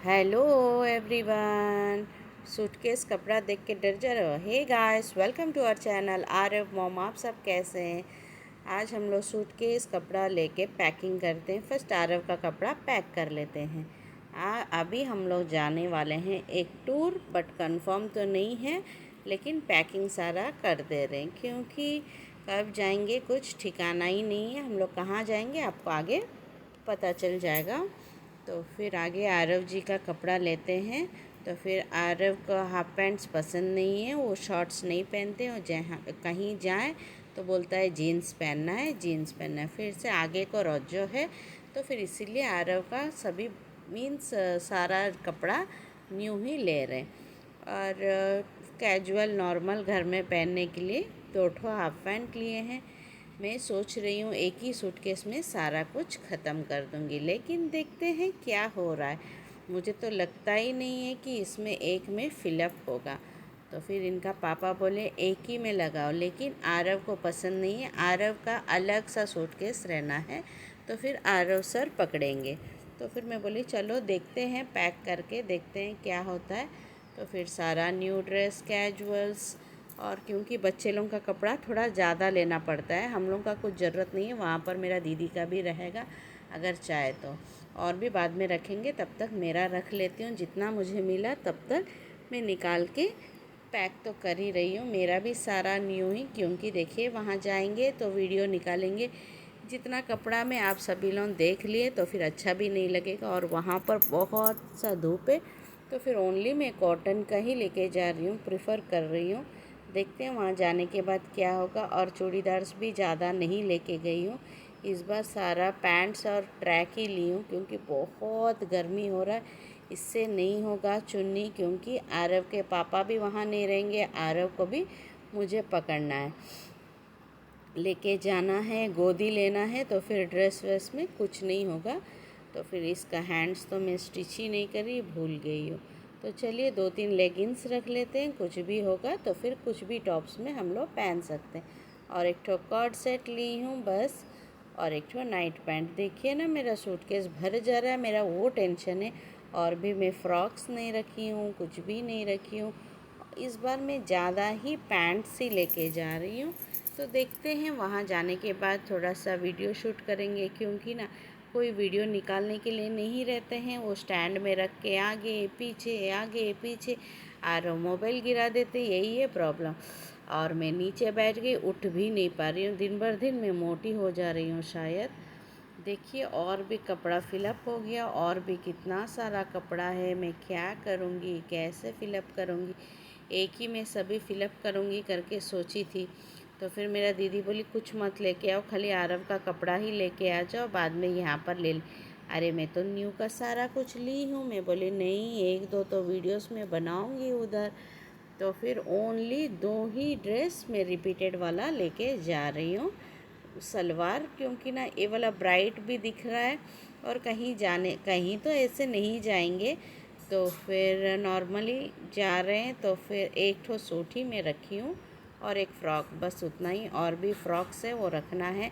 Hello everyone. Suitcase कपड़ा देख के डर जा रहे हो? Hey guys, welcome to our channel Aarav mom. आप सब कैसे हैं? आज हम लोग सूटकेस कपड़ा लेके पैकिंग करते हैं। फर्स्ट आरव का कपड़ा पैक कर लेते हैं। अभी हम लोग जाने वाले हैं एक टूर, बट कंफर्म तो नहीं है, लेकिन पैकिंग सारा कर दे रहे हैं क्योंकि कब जाएंगे कुछ ठिकाना ही नहीं है। हम लोग कहाँ जाएंगे आपको आगे पता चल जाएगा। तो फिर आगे आरव जी का कपड़ा लेते हैं। तो फिर आरव को हाफ पैंट्स पसंद नहीं है, वो शॉर्ट्स नहीं पहनते, और जहाँ कहीं जाए तो बोलता है जीन्स पहनना है, जीन्स पहनना है। फिर से आगे को रोजो है, तो फिर इसीलिए आरव का सभी मीन्स सारा कपड़ा न्यू ही ले रहे हैं। और कैजुअल नॉर्मल घर में पहनने के लिए 2 हाफ पैंट लिए हैं। मैं सोच रही हूँ एक ही सूटकेस में सारा कुछ ख़त्म कर दूँगी, लेकिन देखते हैं क्या हो रहा है। मुझे तो लगता ही नहीं है कि इसमें एक में फिलअप होगा। तो फिर इनका पापा बोले एक ही में लगाओ, लेकिन आरव को पसंद नहीं है, आरव का अलग सा सूटकेस रहना है। तो फिर आरव सर पकड़ेंगे। तो फिर मैं बोली चलो देखते हैं, पैक करके देखते हैं क्या होता है। तो फिर सारा न्यू ड्रेस, कैजुअल्स, और क्योंकि बच्चे लोगों का कपड़ा थोड़ा ज़्यादा लेना पड़ता है, हम लोग का कुछ ज़रूरत नहीं है। वहाँ पर मेरा दीदी का भी रहेगा अगर चाहे तो, और भी बाद में रखेंगे। तब तक मेरा रख लेती हूँ, जितना मुझे मिला तब तक मैं निकाल के पैक तो कर ही रही हूँ। मेरा भी सारा न्यू ही, क्योंकि देखिए वहाँ जाएंगे तो वीडियो निकालेंगे। जितना कपड़ा में आप सभी लोग देख लिए तो फिर अच्छा भी नहीं लगेगा, और वहाँ पर बहुत सा धूप है। तो फिर ओनली मैं कॉटन का ही लेके जा रही हूँ, प्रिफ़र कर रही हूँ। देखते हैं वहाँ जाने के बाद क्या होगा। और चूड़ीदार्स भी ज़्यादा नहीं लेके गई हूँ, इस बार सारा पैंट्स और ट्रैक ही ली हूँ, क्योंकि बहुत गर्मी हो रहा है। इससे नहीं होगा चुन्नी, क्योंकि आरव के पापा भी वहाँ नहीं रहेंगे, आरव को भी मुझे पकड़ना है, लेके जाना है, गोदी लेना है। तो फिर ड्रेस वेस में कुछ नहीं होगा। तो फिर इसका हैंड्स तो मैं स्टिच ही नहीं करी, भूल गई हूँ। तो चलिए 2-3 लेगिंग्स रख लेते हैं, कुछ भी होगा तो फिर कुछ भी टॉप्स में हम लोग पहन सकते हैं। और एक ठो कॉर्ड सेट ली हूँ बस, और एक ठो नाइट पैंट। देखिए ना मेरा सूटकेस भर जा रहा है, मेरा वो टेंशन है। और भी मैं फ्रॉक्स नहीं रखी हूँ, कुछ भी नहीं रखी हूँ। इस बार मैं ज़्यादा ही पैंट्स ही लेके जा रही हूँ। तो देखते हैं वहाँ जाने के बाद थोड़ा सा वीडियो शूट करेंगे, क्योंकि ना कोई वीडियो निकालने के लिए नहीं रहते हैं। वो स्टैंड में रख के आगे पीछे और मोबाइल गिरा देते, यही है प्रॉब्लम। और मैं नीचे बैठ गई, उठ भी नहीं पा रही हूँ। दिन भर दिन मैं मोटी हो जा रही हूँ शायद। देखिए और भी कपड़ा फिलअप हो गया, और भी कितना सारा कपड़ा है। मैं क्या करूँगी, कैसे फिलअप करूँगी? एक ही में सभी फिलअप करूँगी करके सोची थी। तो फिर मेरा दीदी बोली कुछ मत लेके आओ, खाली आरव का कपड़ा ही लेके आ जाओ, बाद में यहाँ पर ले। अरे मैं तो न्यू का सारा कुछ ली हूँ। मैं बोली नहीं, 1-2 तो वीडियोस में बनाऊँगी उधर। तो फिर ओनली 2 ही ड्रेस मैं रिपीटेड वाला लेके जा रही हूँ, सलवार, क्योंकि ना ये वाला ब्राइट भी दिख रहा है। और कहीं तो ऐसे नहीं जाएंगे, तो फिर नॉर्मली जा रहे हैं। तो फिर एक ठो सूट ही मैं रखी हूँ, और एक फ़्रॉक, बस उतना ही। और भी फ्रॉक्स है वो रखना है,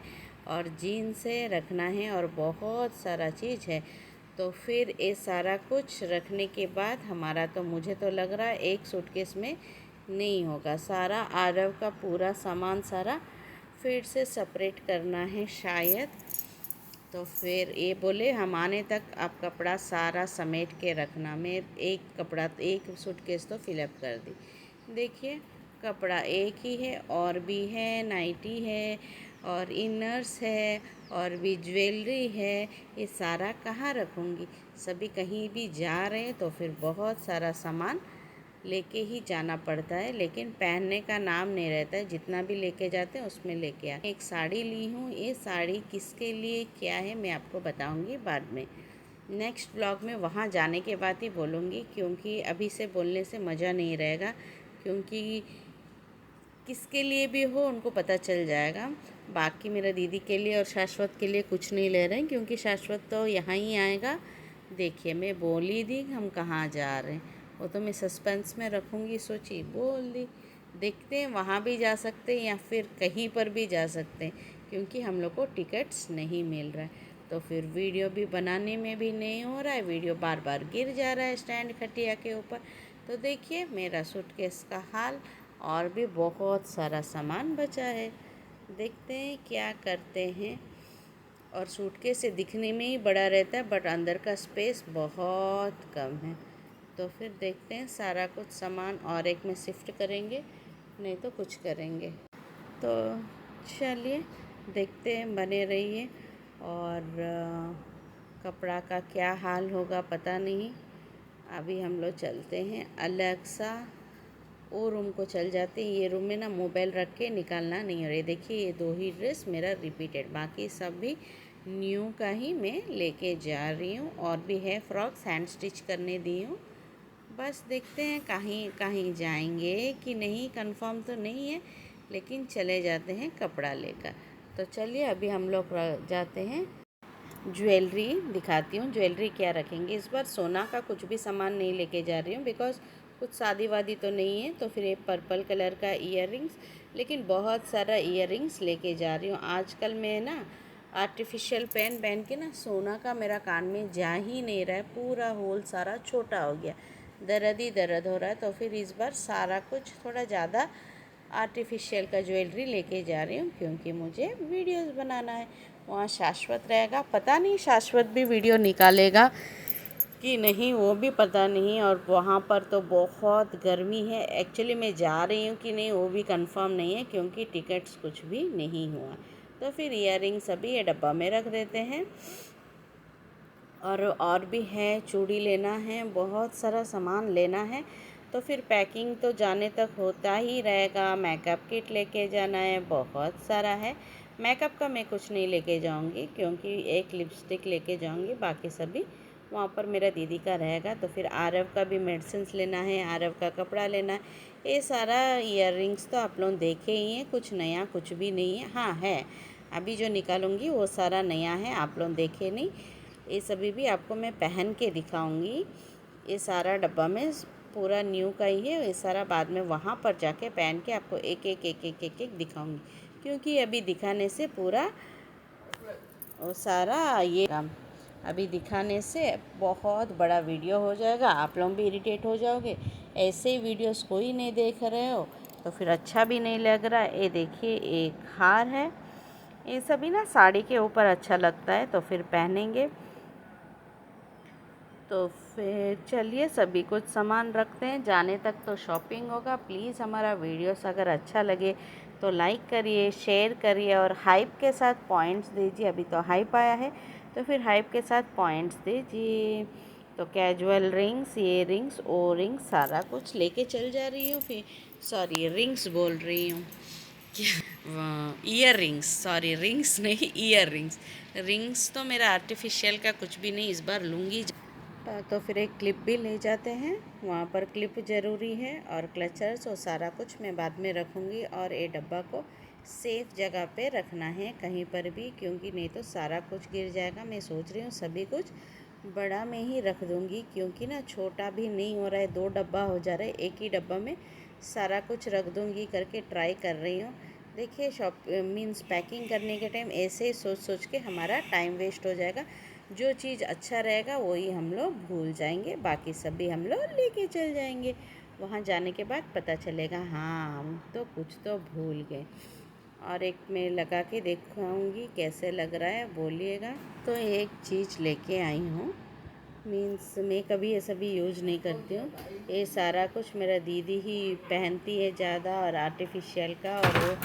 और जीन्स है रखना है, और बहुत सारा चीज़ है। तो फिर ये सारा कुछ रखने के बाद हमारा, तो मुझे तो लग रहा है एक सूटकेस में नहीं होगा सारा। आरव का पूरा सामान सारा फिर से सेपरेट करना है शायद। तो फिर ये बोले हम आने तक आप कपड़ा सारा समेट के रखना। मैं एक सूटकेस तो फिलअप कर दी। देखिए कपड़ा एक ही है, और भी है, नाइटी है, और इनर्स है, और भी ज्वेलरी है। ये सारा कहाँ रखूँगी? सभी कहीं भी जा रहे हैं तो फिर बहुत सारा सामान लेके ही जाना पड़ता है, लेकिन पहनने का नाम नहीं रहता है। जितना भी लेके जाते हैं उसमें लेके आते। एक साड़ी ली हूँ, ये साड़ी किसके लिए क्या है मैं आपको बताऊँगी बाद में, नेक्स्ट ब्लॉग में। वहाँ जाने के बाद ही बोलूँगी, क्योंकि अभी से बोलने से मज़ा नहीं रहेगा, क्योंकि किसके लिए भी हो उनको पता चल जाएगा। बाकी मेरा दीदी के लिए और शाश्वत के लिए कुछ नहीं ले रहे हैं, क्योंकि शाश्वत तो यहाँ ही आएगा। देखिए मैं बोल ही दी हम कहाँ जा रहे हैं, वो तो मैं सस्पेंस में रखूँगी, सोची बोल दी। देखते हैं वहाँ भी जा सकते हैं या फिर कहीं पर भी जा सकते हैं, क्योंकि हम लोग को टिकट्स नहीं मिल रहा है। तो फिर वीडियो भी बनाने में भी नहीं हो रहा है, वीडियो बार बार गिर जा रहा है स्टैंड खटिया के ऊपर। तो देखिए मेरा सूटकेस का हाल, और भी बहुत सारा सामान बचा है। देखते हैं क्या करते हैं। और सूटकेस से दिखने में ही बड़ा रहता है बट अंदर का स्पेस बहुत कम है। तो फिर देखते हैं, सारा कुछ सामान और एक में शिफ्ट करेंगे, नहीं तो कुछ करेंगे। तो चलिए देखते हैं, बने रहिए। और कपड़ा का क्या हाल होगा पता नहीं। अभी हम लोग चलते हैं अलग सा वो रूम को चल जाते हैं। ये रूम में ना मोबाइल रख के निकालना नहीं हो रही। देखिए ये 2 ही ड्रेस मेरा रिपीटेड, बाकी सब भी न्यू का ही मैं लेके जा रही हूँ। और भी है फ्रॉक्स हैंड स्टिच करने दी हूँ। बस देखते हैं कहीं कहीं जाएंगे कि नहीं, कंफर्म तो नहीं है, लेकिन चले जाते हैं कपड़ा लेकर। तो चलिए अभी हम लोग जाते हैं। ज्वेलरी दिखाती हूँ, ज्वेलरी क्या रखेंगे इस बार। सोना का कुछ भी सामान नहीं लेके जा रही हूँ बिकॉज़ कुछ शादी वादी तो नहीं है। तो फिर ये पर्पल कलर का ईयररिंग्स, लेकिन बहुत सारा ईयररिंग्स लेके जा रही हूँ। आजकल मैं ना आर्टिफिशियल पेन पहन के ना सोना का मेरा कान में जा ही नहीं रहा है, पूरा होल सारा छोटा हो गया, दर्द ही दर्द हो रहा है। तो फिर इस बार सारा कुछ थोड़ा ज़्यादा आर्टिफिशियल का ज्वेलरी लेके जा रही हूँ, क्योंकि मुझे वीडियोस बनाना है। वहाँ शाश्वत रहेगा, पता नहीं शाश्वत भी वीडियो निकालेगा कि नहीं, वो भी पता नहीं। और वहाँ पर तो बहुत गर्मी है। एक्चुअली मैं जा रही हूँ कि नहीं वो भी कंफर्म नहीं है, क्योंकि टिकट्स कुछ भी नहीं हुआ। तो फिर ईयररिंग्स अभी ये डब्बा में रख देते हैं। और भी है, चूड़ी लेना है, बहुत सारा सामान लेना है। तो फिर पैकिंग तो जाने तक होता ही रहेगा। मेकअप किट लेके जाना है, बहुत सारा है। मेकअप का मैं कुछ नहीं लेके जाऊंगी, क्योंकि एक लिपस्टिक लेके जाऊंगी, बाकी सभी वहाँ पर मेरा दीदी का रहेगा। तो फिर आरव का भी मेडिसिन्स लेना है, आरव का कपड़ा लेना है। ये सारा ईयररिंग्स तो आप लोग देखे ही हैं, कुछ नया कुछ भी नहीं है। हाँ है, अभी जो निकालूंगी वो सारा नया है, आप लोग देखे नहीं। ये सभी भी आपको मैं पहन के दिखाऊंगी। ये सारा डब्बा में पूरा न्यू का ही है। ये सारा बाद में वहाँ पर जाके पहन के आपको एक एक एक एक एक एक दिखाऊंगी, क्योंकि अभी दिखाने से पूरा वो सारा ये काम अभी दिखाने से बहुत बड़ा वीडियो हो जाएगा, आप लोग भी इरिटेट हो जाओगे। ऐसे ही वीडियोस कोई नहीं देख रहे हो तो फिर अच्छा भी नहीं लग रहा। ये देखिए एक हार है, ये सभी ना साड़ी के ऊपर अच्छा लगता है, तो फिर पहनेंगे। तो फिर चलिए सभी कुछ सामान रखते हैं, जाने तक तो शॉपिंग होगा। प्लीज़ हमारा वीडियोस अगर अच्छा लगे तो लाइक करिए, शेयर करिए और हाइप के साथ पॉइंट्स दीजिए। अभी तो हाइप आया है, तो फिर हाइप के साथ पॉइंट्स दीजिए। तो कैजुअल रिंग्स, ये रिंग्स, ओ रिंग्स, सारा कुछ लेके चल जा रही हूँ। फिर सॉरी रिंग्स बोल रही हूँ, ईयर रिंग्स, सॉरी रिंग्स नहीं ईयर रिंग्स। रिंग्स तो मेरा आर्टिफिशियल का कुछ भी नहीं, इस बार लूँगी। तो फिर एक क्लिप भी ले जाते हैं, वहाँ पर क्लिप ज़रूरी है, और क्लचर्स और सारा कुछ मैं बाद में रखूँगी। और ये डब्बा को सेफ़ जगह पे रखना है कहीं पर भी, क्योंकि नहीं तो सारा कुछ गिर जाएगा। मैं सोच रही हूँ सभी कुछ बड़ा में ही रख दूँगी, क्योंकि ना छोटा भी नहीं हो रहा है, 2 डब्बा हो जा रहा है, एक ही डब्बा में सारा कुछ रख दूँगी करके ट्राई कर रही हूँ। देखिए शॉप मीन्स पैकिंग करने के टाइम ऐसे ही सोच सोच के हमारा टाइम वेस्ट हो जाएगा। जो चीज़ अच्छा रहेगा वही हम लोग भूल जाएंगे, बाकी सभी हम लोग लेके चल जाएंगे। वहाँ जाने के बाद पता चलेगा हाँ हम तो कुछ तो भूल गए। और एक मैं लगा के दिखाऊंगी कैसे लग रहा है, बोलिएगा। तो एक चीज़ लेके आई हूँ, मीन्स मैं कभी ये सभी यूज़ नहीं करती हूँ। ये सारा कुछ मेरा दीदी ही पहनती है ज़्यादा, और आर्टिफिशियल का, और वो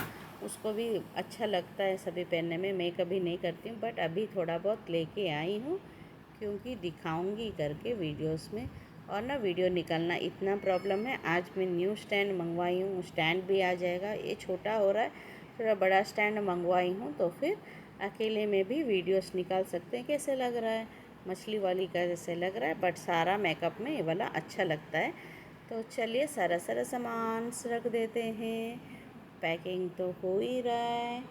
उसको भी अच्छा लगता है सभी पहनने में। मैं कभी नहीं करती हूँ, बट अभी थोड़ा बहुत लेके आई हूँ, क्योंकि दिखाऊंगी करके वीडियोस में। और ना वीडियो निकालना इतना प्रॉब्लम है। आज मैं न्यू स्टैंड मंगवाई हूँ, स्टैंड भी आ जाएगा। ये छोटा हो रहा है, थोड़ा बड़ा स्टैंड मंगवाई हूँ, तो फिर अकेले में भी वीडियोस निकाल सकते हैं। कैसे लग रहा है, मछली वाली का जैसे लग रहा है, बट सारा मेकअप में ये वाला अच्छा लगता है। तो चलिए सारा सारा सामान रख देते हैं। पैकिंग तो हो ही रहा है,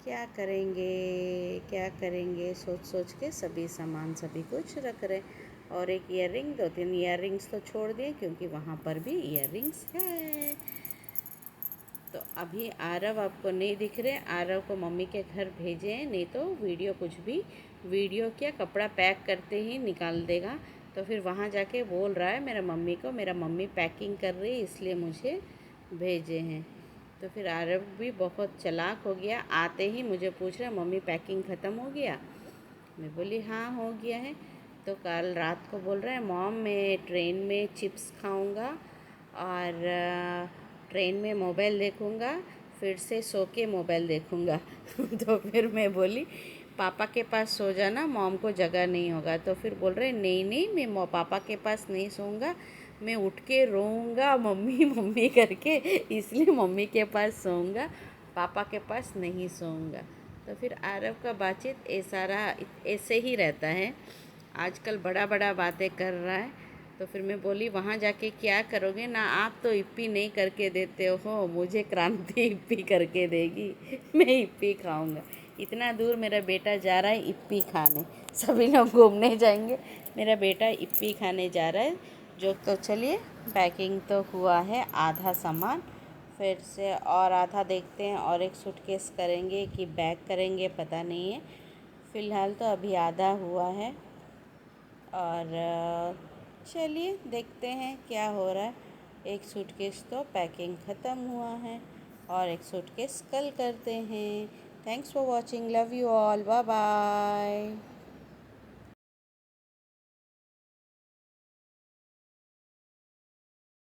क्या करेंगे क्या करेंगे, सोच सोच के सभी सामान सभी कुछ रख रहे। और एक ईयररिंग, 2-3 ईयररिंग्स तो छोड़ दिए, क्योंकि वहाँ पर भी ईयररिंग्स है। तो अभी आरव आपको नहीं दिख रहे, आरव को मम्मी के घर भेजे हैं, नहीं तो वीडियो कुछ भी, वीडियो क्या कपड़ा पैक करते ही निकाल देगा। तो फिर वहाँ जाके बोल रहा है मेरा मम्मी को, मेरा मम्मी पैकिंग कर रही इसलिए मुझे भेजे हैं। तो फिर आरव भी बहुत चालाक हो गया, आते ही मुझे पूछ रहा मम्मी पैकिंग ख़त्म हो गया। मैं बोली हाँ हो गया है। तो कल रात को बोल रहा है मॉम मैं ट्रेन में चिप्स खाऊंगा और ट्रेन में मोबाइल देखूंगा, फिर से सो के मोबाइल देखूंगा। तो फिर मैं बोली पापा के पास सो जाना, मॉम को जगह नहीं होगा। तो फिर बोल रहे नहीं नहीं मैं पापा के पास नहीं सोऊंगा, मैं उठ के रोऊंगा मम्मी मम्मी करके, इसलिए मम्मी के पास सोऊंगा, पापा के पास नहीं सोऊंगा। तो फिर आरव का बातचीत ऐसे ही रहता है, आजकल बड़ा बड़ा बातें कर रहा है। तो फिर मैं बोली वहाँ जाके क्या करोगे ना, आप तो इप्पी नहीं करके देते हो, मुझे क्रांति इप्पी करके देगी, मैं इप्पी खाऊंगा। इतना दूर मेरा बेटा जा रहा है इप्पी खाने, सभी लोग घूमने जाएंगे, मेरा बेटा इप्पी खाने जा रहा है। जो तो चलिए पैकिंग तो हुआ है आधा सामान, फिर से और आधा देखते हैं, और एक सूटकेस करेंगे कि बैग करेंगे पता नहीं है। फ़िलहाल तो अभी आधा हुआ है और चलिए देखते हैं क्या हो रहा है। एक सूटकेस तो पैकिंग ख़त्म हुआ है और एक सूटकेस कल करते हैं। Thanks for watching, love you all, bye bye.